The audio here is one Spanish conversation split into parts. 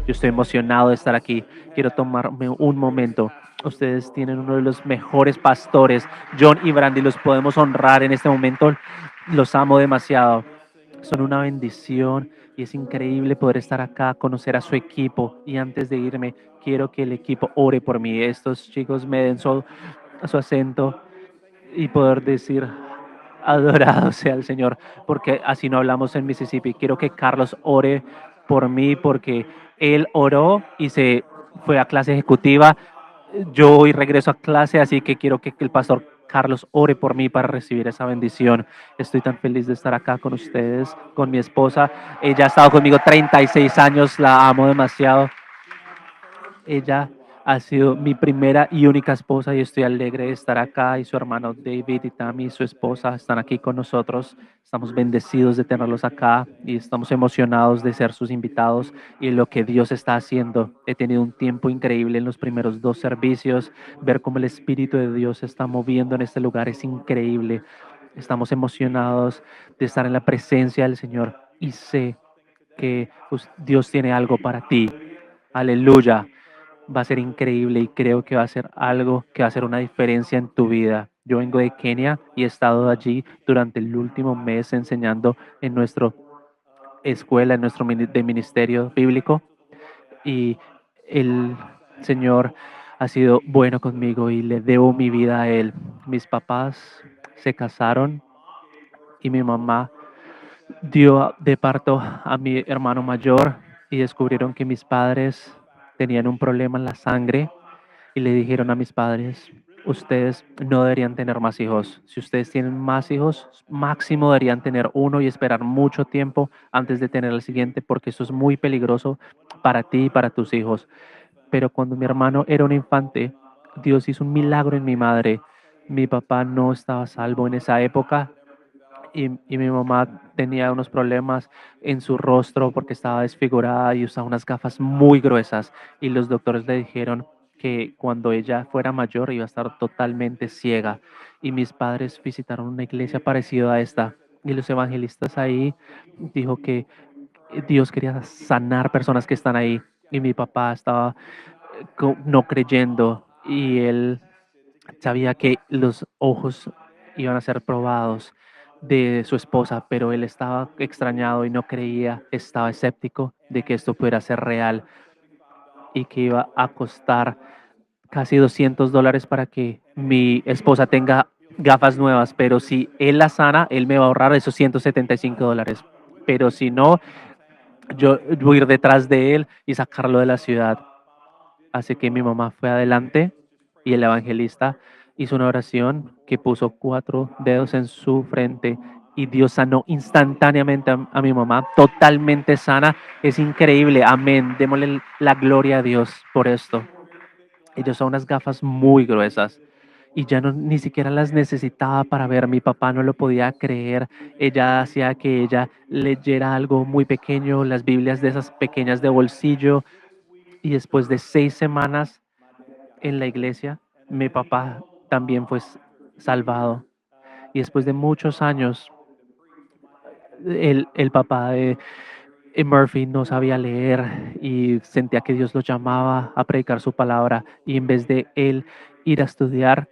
Yo estoy emocionado de estar aquí. Quiero tomarme un momento. Ustedes tienen uno de los mejores pastores, John y Brandy, los podemos honrar en este momento. Los amo demasiado. Son una bendición y es increíble poder estar acá, conocer a su equipo. Y antes de irme, quiero que el equipo ore por mí. Estos chicos me den su acento y poder decir, adorado sea el Señor, porque así no hablamos en Mississippi. Quiero que Carlos ore por mí, porque él oró y se fue a clase ejecutiva. Yo hoy regreso a clase, así que quiero que el pastor Carlos ore por mí para recibir esa bendición. Estoy tan feliz de estar acá con ustedes, con mi esposa. Ella ha estado conmigo 36 años, la amo demasiado. Ella ha sido mi primera y única esposa y estoy alegre de estar acá, y su hermano David y Tammy, su esposa, están aquí con nosotros. Estamos bendecidos de tenerlos acá y estamos emocionados de ser sus invitados y lo que Dios está haciendo. He tenido un tiempo increíble en los primeros dos servicios. Ver cómo el Espíritu de Dios se está moviendo en este lugar es increíble. Estamos emocionados de estar en la presencia del Señor y sé que Dios tiene algo para ti. Aleluya. Va a ser increíble y creo que va a ser algo que va a hacer una diferencia en tu vida. Yo vengo de Kenia y he estado allí durante el último mes enseñando en nuestra escuela, en nuestro de ministerio bíblico, y el Señor ha sido bueno conmigo y le debo mi vida a Él. Mis papás se casaron y mi mamá dio de parto a mi hermano mayor y descubrieron que mis padres tenían un problema en la sangre y le dijeron a mis padres, ustedes no deberían tener más hijos. Si ustedes tienen más hijos, máximo deberían tener uno y esperar mucho tiempo antes de tener el siguiente, porque eso es muy peligroso para ti y para tus hijos. Pero cuando mi hermano era un infante, Dios hizo un milagro en mi madre. Mi papá no estaba salvo en esa época y mi mamá tenía unos problemas en su rostro porque estaba desfigurada y usaba unas gafas muy gruesas, y los doctores le dijeron que cuando ella fuera mayor iba a estar totalmente ciega, y mis padres visitaron una iglesia parecida a esta y los evangelistas ahí dijo que Dios quería sanar personas que están ahí, y mi papá estaba no creyendo y él sabía que los ojos iban a ser probados de su esposa, pero él estaba extrañado y no creía, estaba escéptico de que esto pudiera ser real y que iba a costar casi $200 para que mi esposa tenga gafas nuevas, pero si él la sana, él me va a ahorrar esos $175. Pero si no, yo voy a ir detrás de él y sacarlo de la ciudad. Así que mi mamá fue adelante y el evangelista hizo una oración que puso 4 dedos en su frente y Dios sanó instantáneamente a mi mamá, totalmente sana. Es increíble. Amén. Démosle la gloria a Dios por esto. Ellos son unas gafas muy gruesas y ya no ni siquiera las necesitaba para ver. Mi papá no lo podía creer. Ella hacía que ella leyera algo muy pequeño, las Biblias de esas pequeñas de bolsillo, y después de 6 semanas en la iglesia, mi papá también fue salvado. Y después de muchos años, el papá de Murphy no sabía leer y sentía que Dios lo llamaba a predicar su palabra. Y en vez de él ir a estudiar,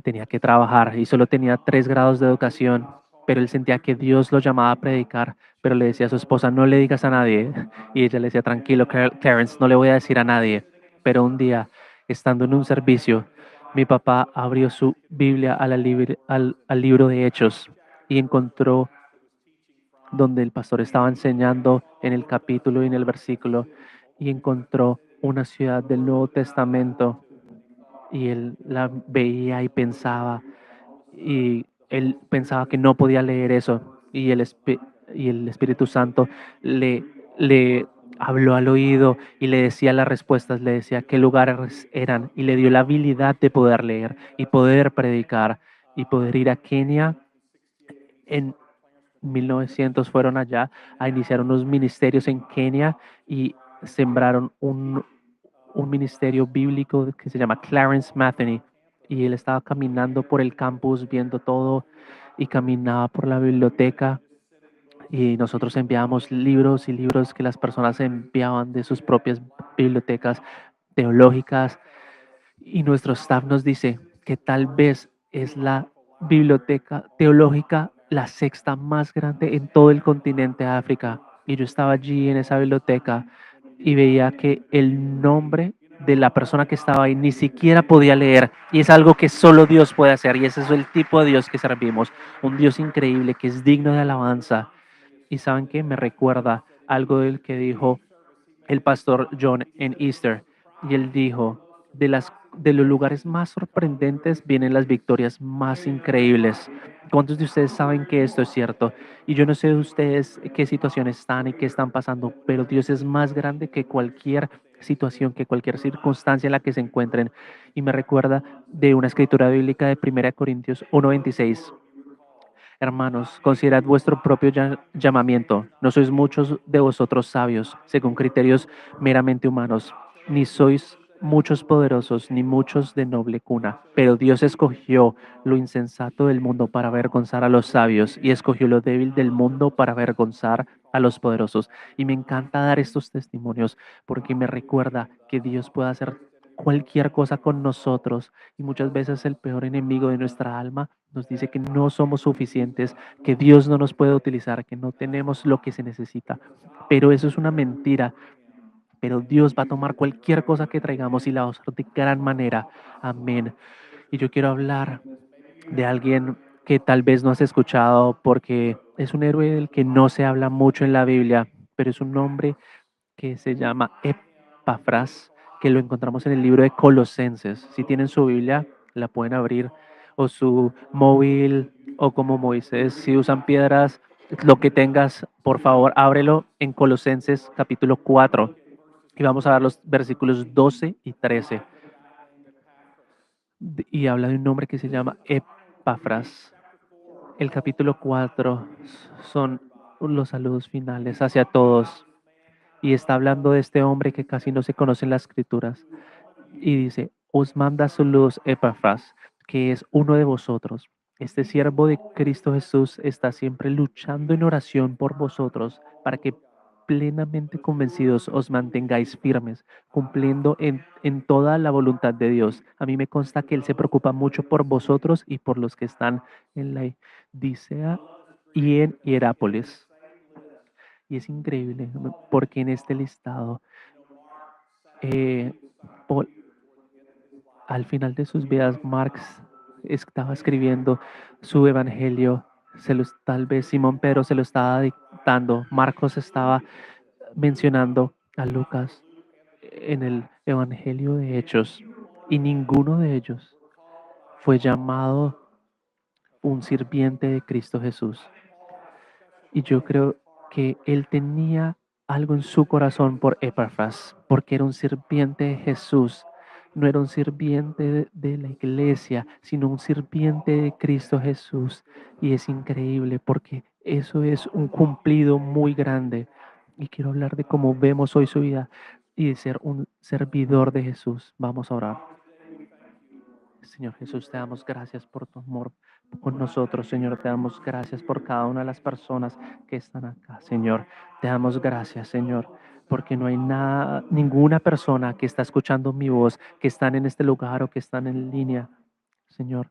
tenía que trabajar y solo tenía 3 grados de educación. Pero él sentía que Dios lo llamaba a predicar, pero le decía a su esposa, no le digas a nadie. Y ella le decía, tranquilo, Clarence, no le voy a decir a nadie. Pero un día, estando en un servicio, mi papá abrió su Biblia al libro de Hechos y encontró donde el pastor estaba enseñando en el capítulo y en el versículo, y encontró una ciudad del Nuevo Testamento, y él la veía y él pensaba que no podía leer eso, y y el Espíritu Santo le habló al oído y le decía las respuestas, le decía qué lugares eran, y le dio la habilidad de poder leer y poder predicar y poder ir a Kenia. En 1900 fueron allá a iniciar unos ministerios en Kenia y sembraron un ministerio bíblico que se llama Clarence Matheny, y él estaba caminando por el campus viendo todo y caminaba por la biblioteca y nosotros enviamos libros y libros que las personas enviaban de sus propias bibliotecas teológicas y nuestro staff nos dice que tal vez es la biblioteca teológica la sexta más grande en todo el continente de África. Y yo estaba allí en esa biblioteca y veía que el nombre de la persona que estaba ahí ni siquiera podía leer. Y es algo que solo Dios puede hacer. Y ese es el tipo de Dios que servimos. Un Dios increíble que es digno de alabanza. Y saben que me recuerda algo del que dijo el pastor John en Easter. Y él dijo, de los lugares más sorprendentes vienen las victorias más increíbles. ¿Cuántos de ustedes saben que esto es cierto? Y yo no sé de ustedes qué situaciones están y qué están pasando, pero Dios es más grande que cualquier situación, que cualquier circunstancia en la que se encuentren. Y me recuerda de una escritura bíblica de 1 Corintios 1:26. Hermanos, considerad vuestro propio llamamiento. No sois muchos de vosotros sabios, según criterios meramente humanos, ni sois muchos poderosos, ni muchos de noble cuna. Pero Dios escogió lo insensato del mundo para avergonzar a los sabios y escogió lo débil del mundo para avergonzar a los poderosos. Y me encanta dar estos testimonios porque me recuerda que Dios puede hacer cualquier cosa con nosotros y muchas veces el peor enemigo de nuestra alma nos dice que no somos suficientes, que Dios no nos puede utilizar, que no tenemos lo que se necesita. Pero eso es una mentira. Pero Dios va a tomar cualquier cosa que traigamos y la va a usar de gran manera. Amén. Y yo quiero hablar de alguien que tal vez no has escuchado porque es un héroe del que no se habla mucho en la Biblia, pero es un hombre que se llama Epafras, que lo encontramos en el libro de Colosenses. Si tienen su Biblia, la pueden abrir, o su móvil, o como Moisés, si usan piedras, lo que tengas, por favor, ábrelo en Colosenses capítulo 4. Y vamos a ver los versículos 12 y 13. Y habla de un hombre que se llama Epafras. El capítulo 4 son los saludos finales hacia todos. Y está hablando de este hombre que casi no se conoce en las escrituras. Y dice, os manda saludos Epafras, que es uno de vosotros. Este siervo de Cristo Jesús está siempre luchando en oración por vosotros para que plenamente convencidos os mantengáis firmes, cumpliendo en toda la voluntad de Dios. A mí me consta que Él se preocupa mucho por vosotros y por los que están en la Odisea y en Hierápolis. Y es increíble porque en este listado, eh, Paul, al final de sus vidas, Marx estaba escribiendo su evangelio, tal vez Simón Pedro se lo estaba dictando, Marcos estaba mencionando a Lucas en el evangelio de Hechos y ninguno de ellos fue llamado un sirviente de Cristo Jesús. Y yo creo que él tenía algo en su corazón por Epafras, porque era un sirviente de Jesús. No era un sirviente de la iglesia, sino un sirviente de Cristo Jesús. Y es increíble porque eso es un cumplido muy grande. Y quiero hablar de cómo vemos hoy su vida y de ser un servidor de Jesús. Vamos a orar. Señor Jesús, te damos gracias por tu amor con nosotros, Señor. Te damos gracias por cada una de las personas que están acá, Señor. Te damos gracias, Señor, porque no hay nada, ninguna persona que está escuchando mi voz, que están en este lugar o que están en línea, Señor.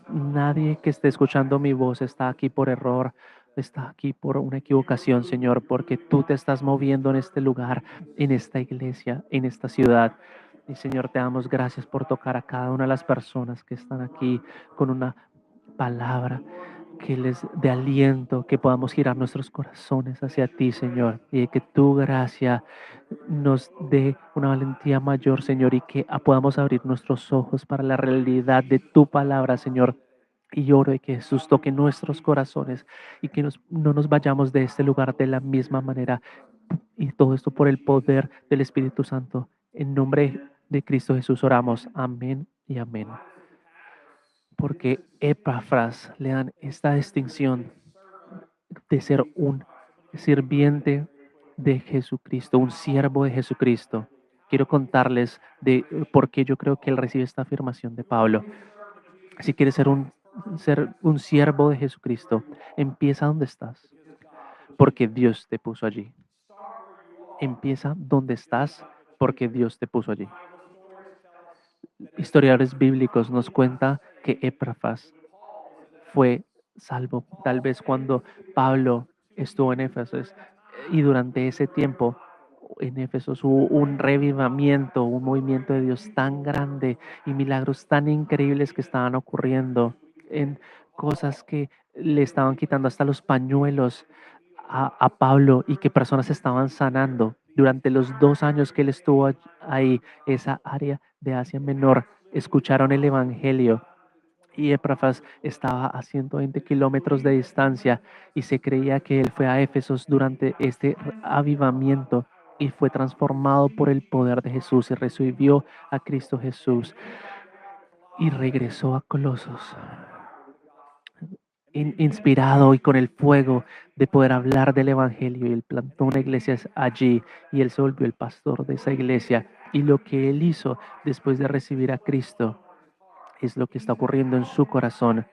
Nadie que esté escuchando mi voz está aquí por error, está aquí por una equivocación, Señor, porque tú te estás moviendo en este lugar, en esta iglesia, en esta ciudad. Y Señor, te damos gracias por tocar a cada una de las personas que están aquí con una palabra que les dé aliento, que podamos girar nuestros corazones hacia ti, Señor, y de que tu gracia nos dé una valentía mayor, Señor, y que podamos abrir nuestros ojos para la realidad de tu palabra, Señor. Y oro de que Jesús toque nuestros corazones y que no nos vayamos de este lugar de la misma manera. Y todo esto por el poder del Espíritu Santo. En nombre de Cristo Jesús oramos. Amén y amén. Porque Epafras le dan esta distinción de ser un sirviente de Jesucristo, un siervo de Jesucristo. Quiero contarles de por qué yo creo que él recibe esta afirmación de Pablo. Si quieres ser un siervo de Jesucristo, empieza donde estás. porque Dios te puso allí. Empieza donde estás porque Dios te puso allí. Historiadores bíblicos nos cuenta que Epafras fue salvo tal vez cuando Pablo estuvo en Éfeso y durante ese tiempo en Éfeso hubo un revivamiento, un movimiento de Dios tan grande y milagros tan increíbles que estaban ocurriendo en cosas que le estaban quitando hasta los pañuelos a Pablo y que personas estaban sanando. Durante los 2 años que él estuvo ahí, esa área de Asia Menor, escucharon el Evangelio y Epafras estaba a 120 kilómetros de distancia y se creía que él fue a Éfesos durante este avivamiento y fue transformado por el poder de Jesús y recibió a Cristo Jesús y regresó a Colosos inspirado y con el fuego de poder hablar del Evangelio, y él plantó una iglesia allí y él se volvió el pastor de esa iglesia, y lo que él hizo después de recibir a Cristo es lo que está ocurriendo en su corazón.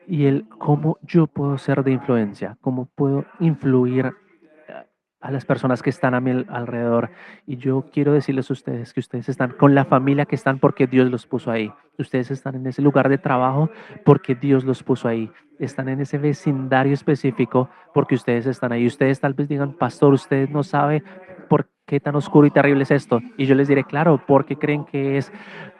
Y el cómo yo puedo ser de influencia, cómo puedo influir a las personas que están a mi alrededor. Y yo quiero decirles a ustedes que ustedes están con la familia que están porque Dios los puso ahí. Ustedes están en ese lugar de trabajo porque Dios los puso ahí. Están en ese vecindario específico porque ustedes están ahí. Ustedes tal vez digan, pastor, usted no sabe por qué tan oscuro y terrible es esto. Y yo les diré, claro, porque creen que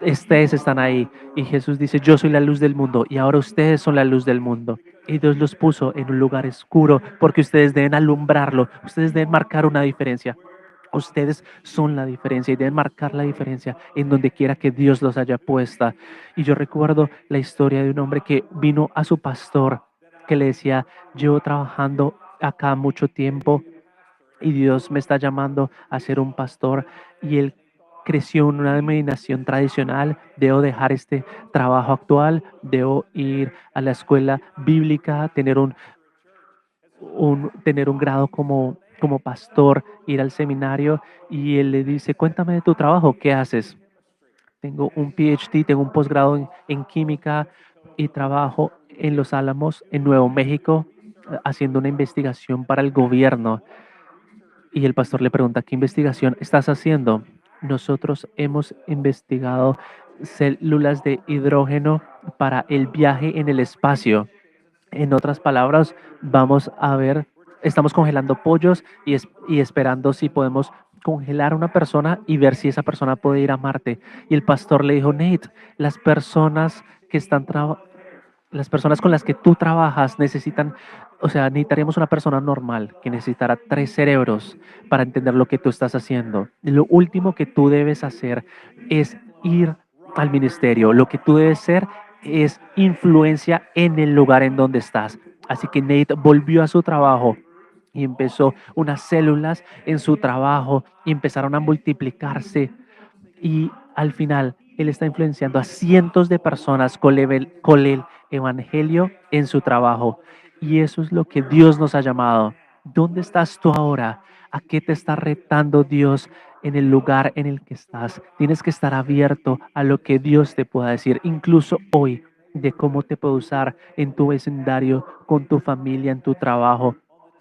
ustedes están ahí. Y Jesús dice, yo soy la luz del mundo y ahora ustedes son la luz del mundo. Y Dios los puso en un lugar oscuro porque ustedes deben alumbrarlo, ustedes deben marcar una diferencia. Ustedes son la diferencia y deben marcar la diferencia en donde quiera que Dios los haya puesta. Y yo recuerdo la historia de un hombre que vino a su pastor que le decía, llevo trabajando acá mucho tiempo y Dios me está llamando a ser un pastor, y él creció en una denominación tradicional, debo dejar este trabajo actual, debo ir a la escuela bíblica, tener un grado como pastor, ir al seminario, y él le dice, cuéntame de tu trabajo, ¿qué haces? Tengo un PhD, tengo un posgrado en química y trabajo en Los Álamos, en Nuevo México, haciendo una investigación para el gobierno. Y el pastor le pregunta, ¿qué investigación estás haciendo? Nosotros hemos investigado células de hidrógeno para el viaje en el espacio. En otras palabras, vamos a ver, estamos congelando pollos y esperando si podemos congelar a una persona y ver si esa persona puede ir a Marte. Y el pastor le dijo, Nate, las personas que están las personas con las que tú trabajas necesitan, o sea, necesitaríamos una persona normal que necesitará 3 cerebros para entender lo que tú estás haciendo. Lo último que tú debes hacer es ir al ministerio. Lo que tú debes ser es influencia en el lugar en donde estás. Así que Nate volvió a su trabajo y empezó unas células en su trabajo y empezaron a multiplicarse, y al final él está influenciando a cientos de personas con el evangelio en su trabajo. Y eso es lo que Dios nos ha llamado. ¿Dónde estás tú ahora? ¿A qué te está retando Dios en el lugar en el que estás? Tienes que estar abierto a lo que Dios te pueda decir, incluso hoy, de cómo te puede usar en tu vecindario, con tu familia, en tu trabajo,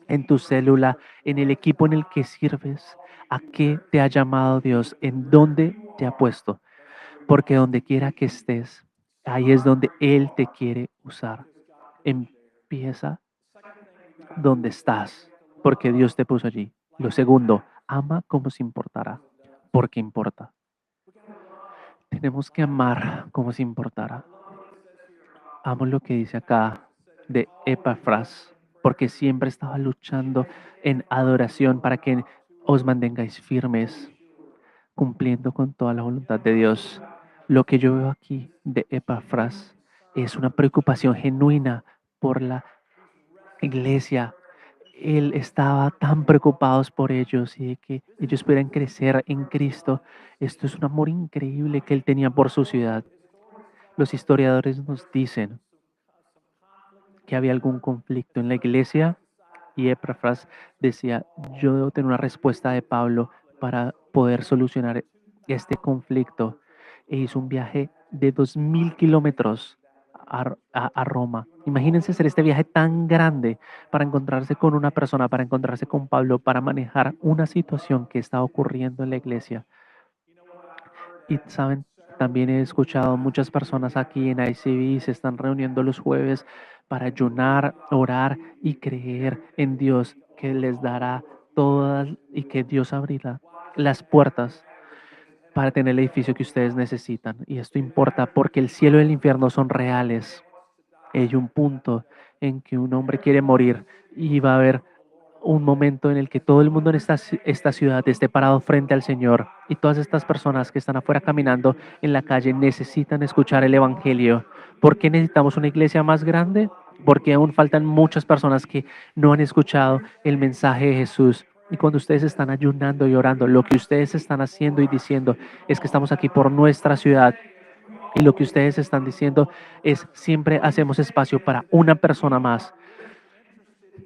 en tu célula, en el equipo en el que sirves. ¿A qué te ha llamado Dios? ¿En dónde te ha puesto? Porque donde quiera que estés, ahí es donde Él te quiere usar. Empieza donde estás, porque Dios te puso allí. Lo segundo, ama como si importara, porque importa. Tenemos que amar como si importara. Amo lo que dice acá de Epafras, porque siempre estaba luchando en adoración para que os mantengáis firmes, cumpliendo con toda la voluntad de Dios. Lo que yo veo aquí de Epafras es una preocupación genuina por la iglesia. Él estaba tan preocupado por ellos y de que ellos pudieran crecer en Cristo. Esto es un amor increíble que él tenía por su ciudad. Los historiadores nos dicen que había algún conflicto en la iglesia y Epafras decía, yo debo tener una respuesta de Pablo para poder solucionar este conflicto. E hizo un viaje de 2000 kilómetros a Roma. Imagínense hacer este viaje tan grande para encontrarse con una persona, para encontrarse con Pablo, para manejar una situación que está ocurriendo en la iglesia. Y saben, también he escuchado muchas personas aquí en ICB se están reuniendo los jueves para ayunar, orar y creer en Dios que les dará todas y que Dios abrirá las puertas para tener el edificio que ustedes necesitan. Y esto importa porque el cielo y el infierno son reales. Hay un punto en que un hombre quiere morir y va a haber un momento en el que todo el mundo en esta ciudad esté parado frente al Señor y todas estas personas que están afuera caminando en la calle necesitan escuchar el Evangelio. ¿Por qué necesitamos una iglesia más grande? Porque aún faltan muchas personas que no han escuchado el mensaje de Jesús. Y cuando ustedes están ayunando y orando, lo que ustedes están haciendo y diciendo es que estamos aquí por nuestra ciudad. Y lo que ustedes están diciendo es siempre hacemos espacio para una persona más.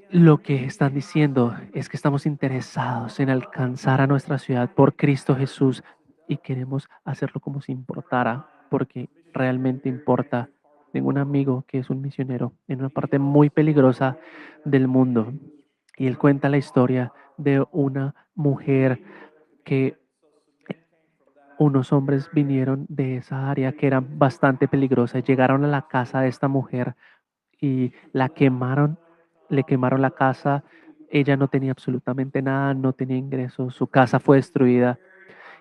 Lo que están diciendo es que estamos interesados en alcanzar a nuestra ciudad por Cristo Jesús y queremos hacerlo como si importara, porque realmente importa. Tengo un amigo que es un misionero en una parte muy peligrosa del mundo y él cuenta la historia de una mujer que unos hombres vinieron de esa área que era bastante peligrosa y llegaron a la casa de esta mujer y la quemaron, le quemaron la casa. Ella no tenía absolutamente nada, no tenía ingresos, su casa fue destruida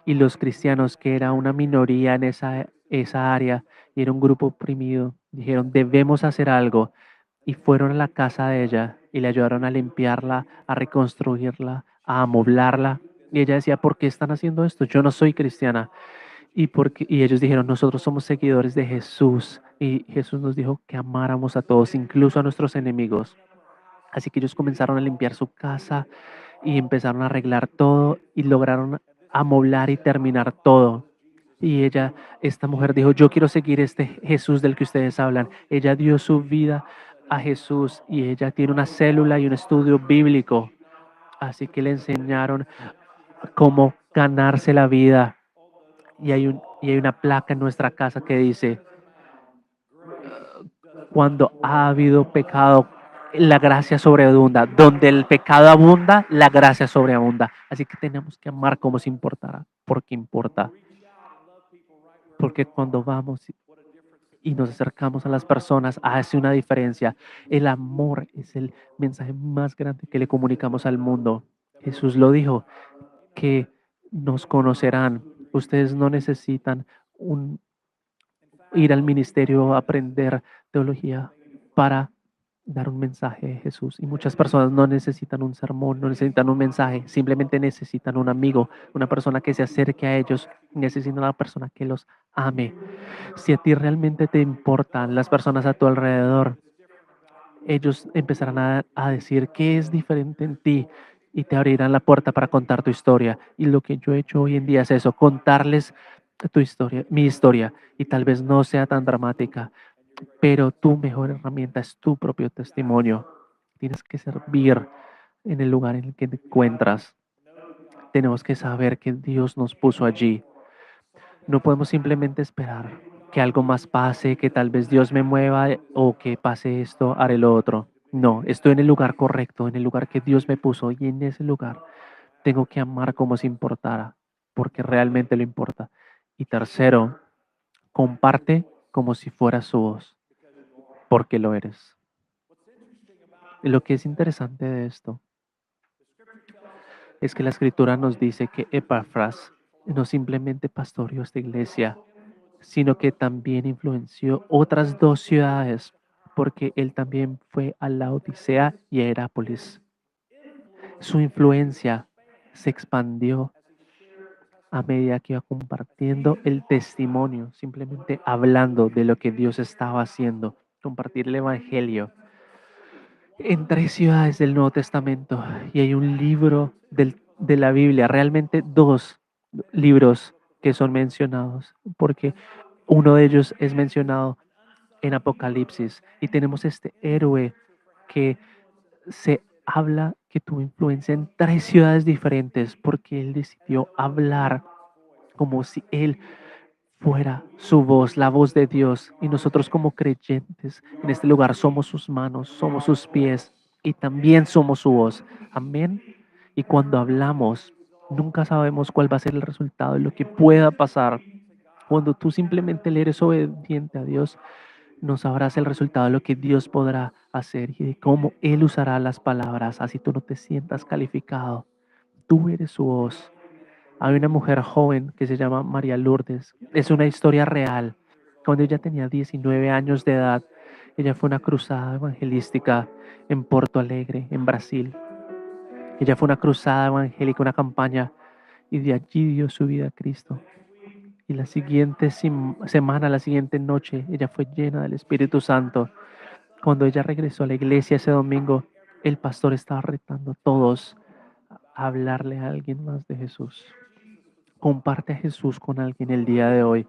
y los cristianos, que era una minoría en esa área y era un grupo oprimido, dijeron, debemos hacer algo y fueron a la casa de ella y le ayudaron a limpiarla, a reconstruirla, a amoblarla. Y ella decía, ¿por qué están haciendo esto? Yo no soy cristiana. Y ellos dijeron, nosotros somos seguidores de Jesús. Y Jesús nos dijo que amáramos a todos, incluso a nuestros enemigos. Así que ellos comenzaron a limpiar su casa y empezaron a arreglar todo y lograron amoblar y terminar todo. Y esta mujer dijo, yo quiero seguir este Jesús del que ustedes hablan. Ella dio su vida a Jesús y ella tiene una célula y un estudio bíblico. Así que le enseñaron cómo ganarse la vida y hay una placa en nuestra casa que dice, cuando ha habido pecado, la gracia sobreabunda. Donde el pecado abunda, la gracia sobreabunda. Así que tenemos que amar como si importara, porque importa. Porque cuando vamos y nos acercamos a las personas, hace una diferencia. El amor es el mensaje más grande que le comunicamos al mundo. Jesús lo dijo, que nos conocerán. Ustedes no necesitan un ir al ministerio a aprender teología para dar un mensaje de Jesús. Y muchas personas no necesitan un sermón, no necesitan un mensaje, simplemente necesitan un amigo, una persona que se acerque a ellos, necesitan una persona que los ame. Si a ti realmente te importan las personas a tu alrededor, ellos empezarán a decir qué es diferente en ti y te abrirán la puerta para contar tu historia. Y lo que yo he hecho hoy en día es eso, contarles tu historia, mi historia, y tal vez no sea tan dramática, pero tu mejor herramienta es tu propio testimonio. Tienes que servir en el lugar en el que te encuentras. Tenemos que saber que Dios nos puso allí. No podemos simplemente esperar que algo más pase, que tal vez Dios me mueva o que pase esto, haré lo otro. No, estoy en el lugar correcto, en el lugar que Dios me puso y en ese lugar tengo que amar como si importara, porque realmente lo importa. Y tercero, comparte como si fuera su voz, porque lo eres. Lo que es interesante de esto es que la escritura nos dice que Epafras no simplemente pastoreó esta iglesia, sino que también influenció otras dos ciudades, porque él también fue a Laodicea y a Herápolis. Su influencia se expandió a medida que iba compartiendo el testimonio, simplemente hablando de lo que Dios estaba haciendo, compartir el Evangelio en tres ciudades del Nuevo Testamento y hay un libro de la Biblia, realmente dos libros que son mencionados, porque uno de ellos es mencionado en Apocalipsis y tenemos este héroe que se habla que tuvo influencia en tres ciudades diferentes porque él decidió hablar como si él fuera su voz, la voz de Dios. Y nosotros como creyentes en este lugar somos sus manos, somos sus pies y también somos su voz. Amén. Y cuando hablamos, nunca sabemos cuál va a ser el resultado de lo que pueda pasar. Cuando tú simplemente le eres obediente a Dios, no sabrás el resultado de lo que Dios podrá hacer y de cómo Él usará las palabras, así tú no te sientas calificado. Tú eres su voz. Hay una mujer joven que se llama María Lourdes. Es una historia real. Cuando ella tenía 19 años de edad, ella fue a una cruzada evangelística en Porto Alegre, en Brasil. Ella fue a una cruzada evangélica, una campaña, y de allí dio su vida a Cristo. Y la siguiente semana, la siguiente noche, ella fue llena del Espíritu Santo. Cuando ella regresó a la iglesia ese domingo, el pastor estaba retando a todos a hablarle a alguien más de Jesús. Comparte a Jesús con alguien el día de hoy.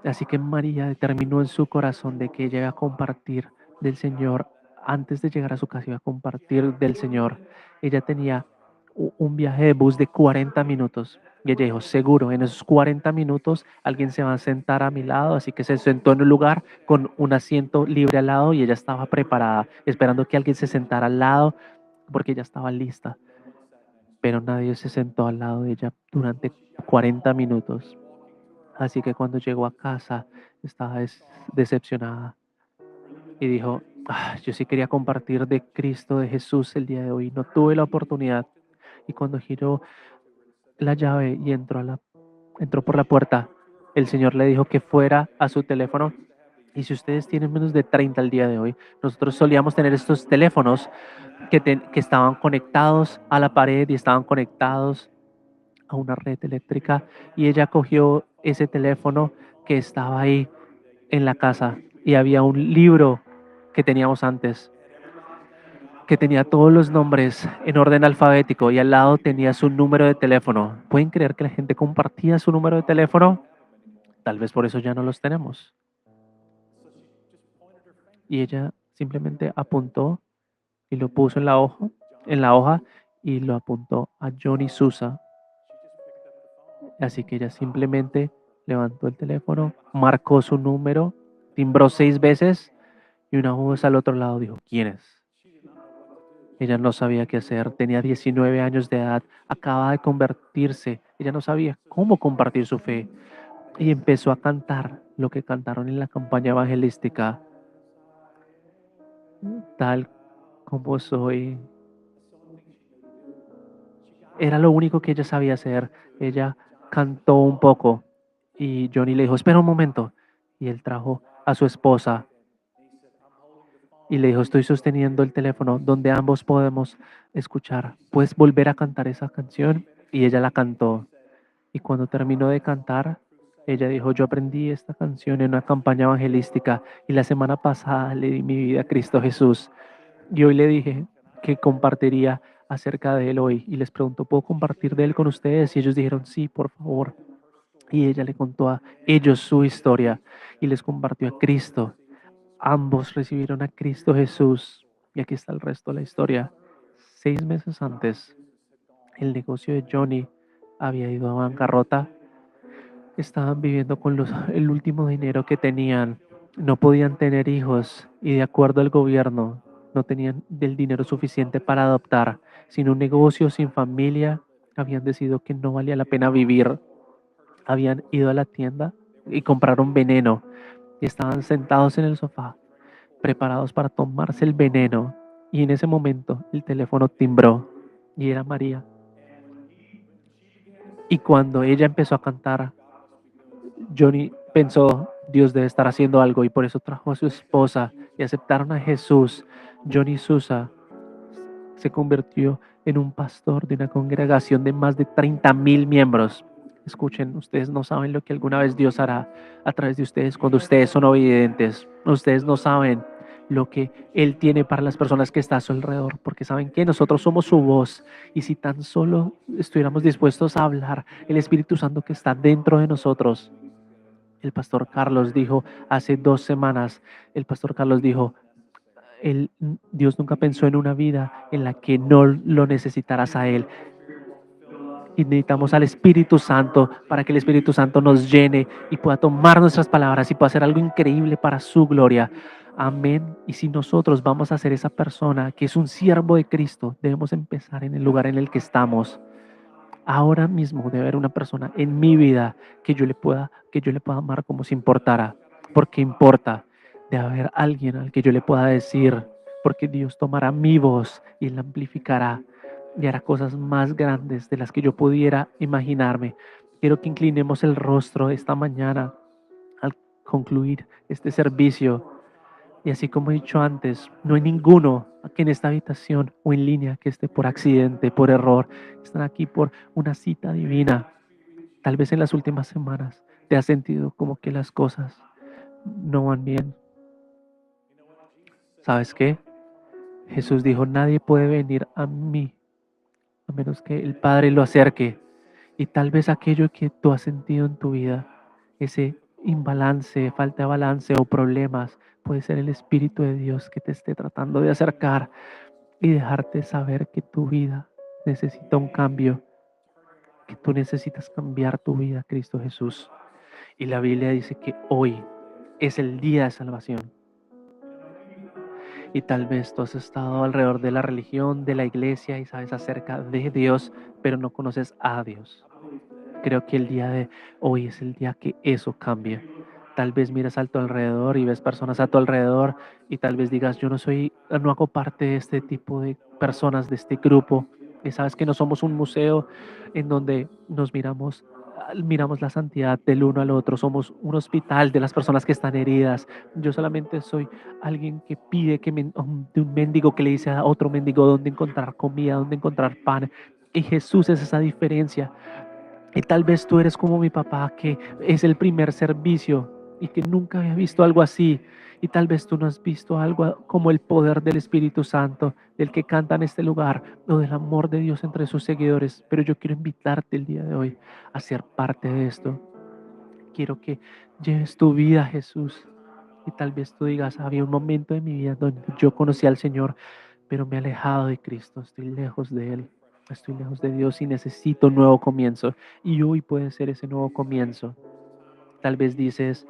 Así que María determinó en su corazón de que ella iba a compartir del Señor. Antes de llegar a su casa iba a compartir del Señor. Ella tenía un viaje de bus de 40 minutos. Y ella dijo, seguro, en esos 40 minutos alguien se va a sentar a mi lado. Así que se sentó en un lugar con un asiento libre al lado y ella estaba preparada, esperando que alguien se sentara al lado porque ella estaba lista. Pero nadie se sentó al lado de ella durante 40 minutos. Así que cuando llegó a casa estaba decepcionada y dijo, yo sí quería compartir de Cristo, de Jesús el día de hoy. No tuve la oportunidad. Y cuando giró la llave y entró por la puerta, el Señor le dijo que fuera a su teléfono. Y si ustedes tienen menos de 30 al día de hoy, nosotros solíamos tener estos teléfonos que estaban conectados a la pared y estaban conectados a una red eléctrica, y ella cogió ese teléfono que estaba ahí en la casa y había un libro que teníamos antes que tenía todos los nombres en orden alfabético y al lado tenía su número de teléfono. ¿Pueden creer que la gente compartía su número de teléfono? Tal vez por eso ya no los tenemos. Y ella simplemente apuntó y lo puso en la hoja y lo apuntó a Johnny Sousa. Así que ella simplemente levantó el teléfono, marcó su número, timbró 6 veces y una voz al otro lado dijo, ¿quién es? Ella no sabía qué hacer, tenía 19 años de edad, acaba de convertirse, ella no sabía cómo compartir su fe y empezó a cantar lo que cantaron en la campaña evangelística, tal como soy. Era lo único que ella sabía hacer. Ella cantó un poco y Johnny le dijo, espera un momento. Y él trajo a su esposa y le dijo, estoy sosteniendo el teléfono donde ambos podemos escuchar. ¿Puedes volver a cantar esa canción? Y ella la cantó. Y cuando terminó de cantar, ella dijo, yo aprendí esta canción en una campaña evangelística y la semana pasada le di mi vida a Cristo Jesús. Y hoy le dije que compartiría acerca de él hoy y les preguntó, ¿puedo compartir de él con ustedes? Y ellos dijeron, sí, por favor. Y ella le contó a ellos su historia y les compartió a Cristo. Ambos recibieron a Cristo Jesús. Y aquí está el resto de la historia. 6 meses antes, el negocio de Johnny había ido a bancarrota. Estaban viviendo con el último dinero que tenían. No podían tener hijos y de acuerdo al gobierno no tenían del dinero suficiente para adoptar. Sin un negocio, sin familia, habían decidido que no valía la pena vivir. Habían ido a la tienda y compraron veneno y estaban sentados en el sofá, preparados para tomarse el veneno. Y en ese momento el teléfono timbró y era María. Y cuando ella empezó a cantar, Johnny pensó, Dios debe estar haciendo algo y por eso trajo a su esposa y aceptaron a Jesús. Johnny Sousa se convirtió en un pastor de una congregación de más de 30,000 miembros. Escuchen, ustedes no saben lo que alguna vez Dios hará a través de ustedes cuando ustedes son obedientes. Ustedes no saben lo que Él tiene para las personas que están a su alrededor, porque saben que nosotros somos su voz y si tan solo estuviéramos dispuestos a hablar, el Espíritu Santo que está dentro de nosotros. El pastor Carlos dijo hace 2 semanas, el pastor Carlos dijo, Dios nunca pensó en una vida en la que no lo necesitaras a Él. Y necesitamos al Espíritu Santo para que el Espíritu Santo nos llene y pueda tomar nuestras palabras y pueda hacer algo increíble para su gloria. Amén. Y si nosotros vamos a ser esa persona que es un siervo de Cristo, debemos empezar en el lugar en el que estamos. Ahora mismo debe haber una persona en mi vida que yo le pueda amar como si importara, porque importa. Debe haber alguien al que yo le pueda decir, porque Dios tomará mi voz y la amplificará y hará cosas más grandes de las que yo pudiera imaginarme. Quiero que inclinemos el rostro esta mañana al concluir este servicio. Y así como he dicho antes, no hay ninguno aquí en esta habitación o en línea que esté por accidente, por error. Están aquí por una cita divina. Tal vez en las últimas semanas te has sentido como que las cosas no van bien. ¿Sabes qué? Jesús dijo, nadie puede venir a mí a menos que el Padre lo acerque. Y tal vez aquello que tú has sentido en tu vida, ese imbalance, falta de balance o problemas, puede ser el Espíritu de Dios que te esté tratando de acercar y dejarte saber que tu vida necesita un cambio, que tú necesitas cambiar tu vida, Cristo Jesús. Y la Biblia dice que hoy es el día de salvación. Y tal vez tú has estado alrededor de la religión, de la iglesia y sabes acerca de Dios, pero no conoces a Dios. Creo que el día de hoy es el día que eso cambie. Tal vez miras a tu alrededor y ves personas a tu alrededor y tal vez digas, yo no hago parte de este tipo de personas, de este grupo. Y sabes que no somos un museo en donde nos miramos la santidad del uno al otro. Somos un hospital de las personas que están heridas. Yo solamente soy alguien que pide de un mendigo que le dice a otro mendigo dónde encontrar comida, dónde encontrar pan. Y Jesús es esa diferencia. Y tal vez tú eres como mi papá, que es el primer servicio y que nunca había visto algo así. Y tal vez tú no has visto algo como el poder del Espíritu Santo, del que canta en este lugar, o del amor de Dios entre sus seguidores. Pero yo quiero invitarte el día de hoy a ser parte de esto. Quiero que lleves tu vida a Jesús. Y tal vez tú digas, había un momento de mi vida donde yo conocí al Señor, pero me he alejado de Cristo, estoy lejos de Él, estoy lejos de Dios y necesito un nuevo comienzo. Y hoy puede ser ese nuevo comienzo. Tal vez dices,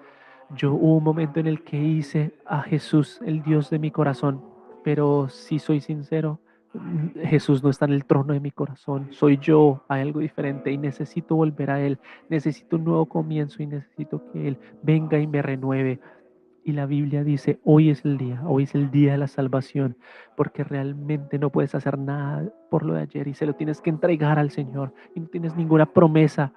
yo hubo un momento en el que hice a Jesús el Dios de mi corazón, pero si soy sincero, Jesús no está en el trono de mi corazón, soy yo, hay algo diferente y necesito volver a Él, necesito un nuevo comienzo y necesito que Él venga y me renueve. Y la Biblia dice, hoy es el día de la salvación, porque realmente no puedes hacer nada por lo de ayer y se lo tienes que entregar al Señor y no tienes ninguna promesa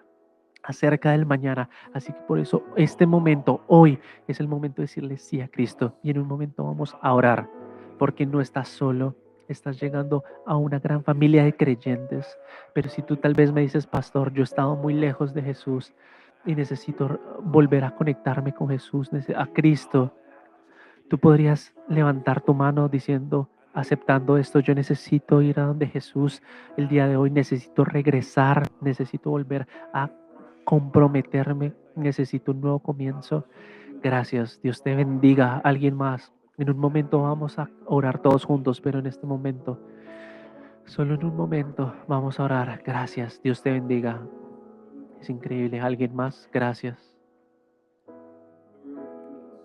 acerca del mañana. Así que por eso este momento, hoy, es el momento de decirle sí a Cristo y en un momento vamos a orar, porque no estás solo. Estás llegando a una gran familia de creyentes, pero si tú tal vez me dices, pastor, yo he estado muy lejos de Jesús y necesito volver a conectarme con Jesús, a Cristo, tú podrías levantar tu mano diciendo, aceptando esto, yo necesito ir a donde Jesús el día de hoy, necesito regresar, necesito volver a comprometerme, necesito un nuevo comienzo. Gracias, Dios te bendiga. Alguien más. En un momento vamos a orar todos juntos, pero en este momento, solo en un momento vamos a orar. Gracias, Dios te bendiga. Es increíble. ¿Alguien más? Gracias.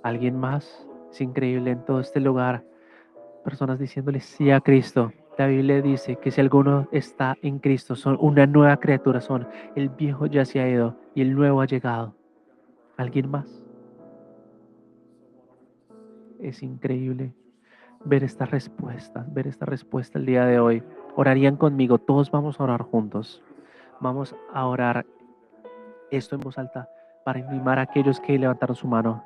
¿Alguien más? Es increíble en todo este lugar. Personas diciéndole sí a Cristo. La Biblia dice que si alguno está en Cristo, son una nueva criatura, son el viejo ya se ha ido y el nuevo ha llegado. ¿Alguien más? Es increíble ver esta respuesta el día de hoy. Orarían conmigo, todos vamos a orar juntos. Vamos a orar esto en voz alta para animar a aquellos que levantaron su mano.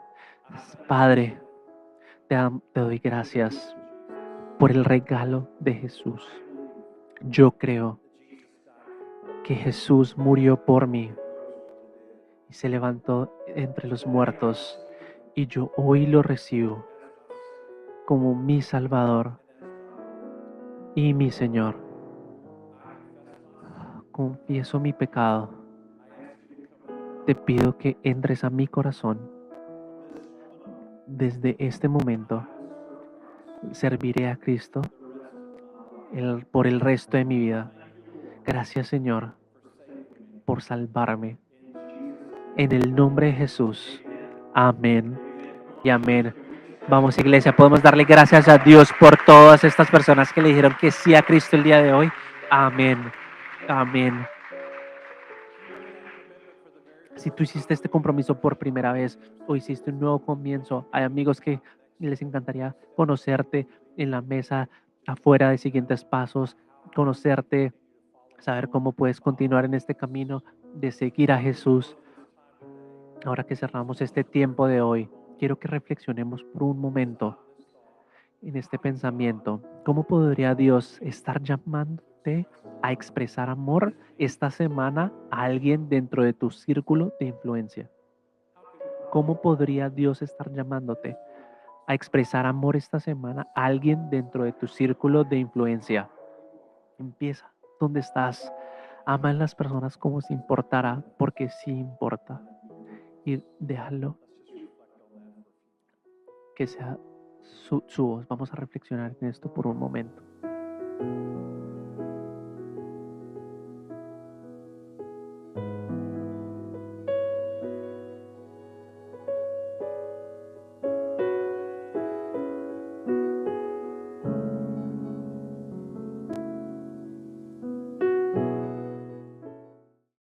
Padre, te doy gracias por el regalo de Jesús. Yo creo que Jesús murió por mí y se levantó entre los muertos y yo hoy lo recibo como mi Salvador y mi Señor. Confieso mi pecado. Te pido que entres a mi corazón. Desde este momento serviré a Cristo por el resto de mi vida. Gracias, Señor, por salvarme. En el nombre de Jesús. Amén y amén. Vamos, iglesia, podemos darle gracias a Dios por todas estas personas que le dijeron que sí a Cristo el día de hoy. Amén. Amén. Si tú hiciste este compromiso por primera vez o hiciste un nuevo comienzo, hay amigos que les encantaría conocerte en la mesa afuera de siguientes pasos, conocerte, saber cómo puedes continuar en este camino de seguir a Jesús. Ahora que cerramos este tiempo de hoy, quiero que reflexionemos por un momento en este pensamiento. ¿Cómo podría Dios estar llamándote a expresar amor esta semana a alguien dentro de tu círculo de influencia? ¿Cómo podría Dios estar llamándote a expresar amor esta semana a alguien dentro de tu círculo de influencia? Empieza donde estás. Ama a las personas como si importara, porque sí importa. Y déjalo que sea su voz. Vamos a reflexionar en esto por un momento.